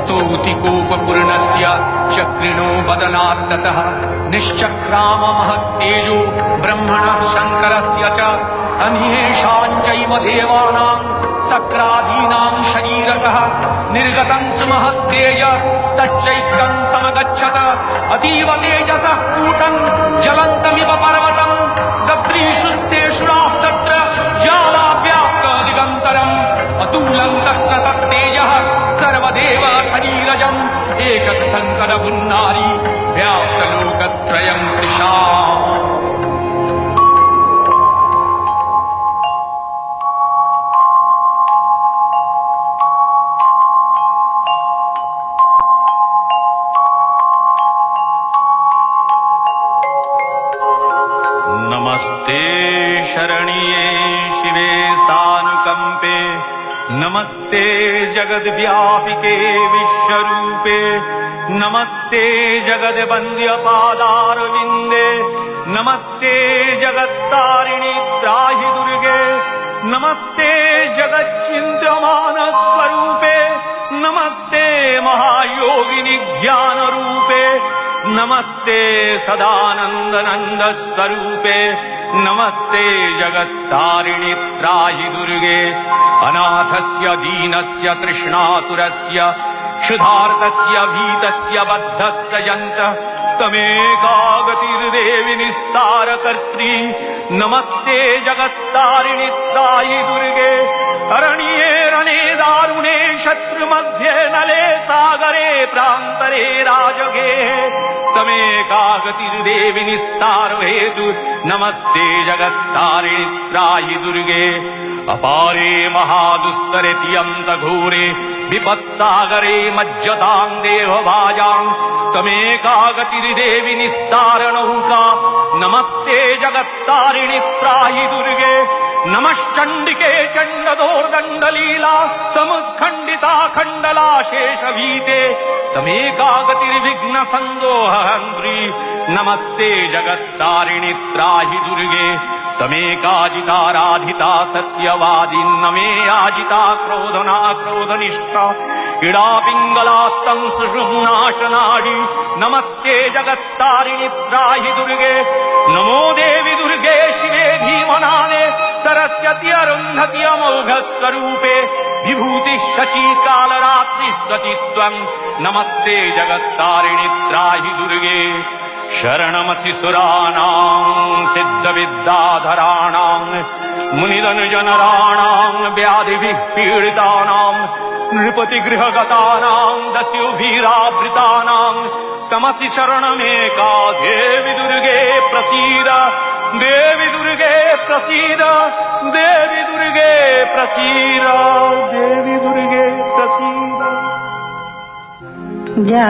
स्तोतिकोपपूर्णस्य चक्रिणो वदनात्ततः निश्चक्राम महत्तेजो ब्रह्मणः शङ्करस्य च अन्येषाञ्चैव देवानां सक्रादीनां शरीरतः निर्गतं सुमहत्तेज तच्चैत्रं समगच्छत अतीव तेजसः कूटं ज्वलन्तमिव पर्वतं दद्रीषुस्तेषुरास्तत्र ज्वालाव्याप्तदिगन्तरम् अतुलं तत्र तत्तेजः सर्वदेव शरीरजम् एकस्थं कदपुन्नारी व्याप्तलोकत्रयं तृषा। नमस्ते शरण्ये शिवे सानुकंपे नमस्ते जगद्व्यापिके विश्वरूपे नमस्ते जगद्वन्द्य पादारविन्दे नमस्ते जगत्तारिणि त्राहि दुर्गे नमस्ते जगच्चिन्त्यमान स्वरूपे नमस्ते महायोगिनि ज्ञान रूपे नमस्ते सदानंद नंद स्वरूपे नमस्ते जगत्तारिणि त्राहि दुर्गे अनाथस्य दीनस्य तृष्णातुरस्य क्षुधार्तस्य भीतस्य बद्धस्य यन्तः तमेका गतिर्देवि निस्तारकर्त्री नमस्ते जगत्तारिणि त्राहि दुर्गे अरण्ये रणे दारुणे शत्रुमध्ये नले सागरे प्रान्तरे राजगे तमेका गतिर्देवि निस्तार हेतु नमस्ते जगत्तारिणि त्राहि दुर्गे अपारे महादुस्तरे तियन्त घोरे विपत्सागरे मज्जतां देवभाजां तमेका गतिर्देवि निस्तार नौका नमस्ते जगत्तारिणि त्राहि दुर्गे नमश्चण्डिके चण्डदोर्दण्डलीला समुत्खण्डिता खण्डला शेषभीते तमेका गतिर्विघ्न संदोहन्त्री नमस्ते जगत्तारिणि त्राहि दुर्गे तमेकाजिताराधिता सत्यवादी नमे आजिता क्रोधना क्रोधनिष्ठा इडा पिङ्गलास्तं सुषुम्नाशनाडी नमस्ते जगत्तारिणि त्राहि दुर्गे नमो देवि दुर्गे शिवे धीमनादे सरस्वती अरुन्धति अमोघ स्वरूपे विभूति शची कालरात्रि स्वतित्वं नमस्ते जगत्तारिणि त्राहि दुर्गे शरणमसि सुराणां सिद्धविद्याधराणां मुनिधनुजनराणां व्याधिभिः पीडितानां नृपतिगृहगतानां दस्युभिरावृतानां तमसि शरणमेका देवि दुर्गे प्रसीद देवि दुर्गे प्रसीद देवि दुर्गे प्रसीद देवि दुर्गे प्रसीद जा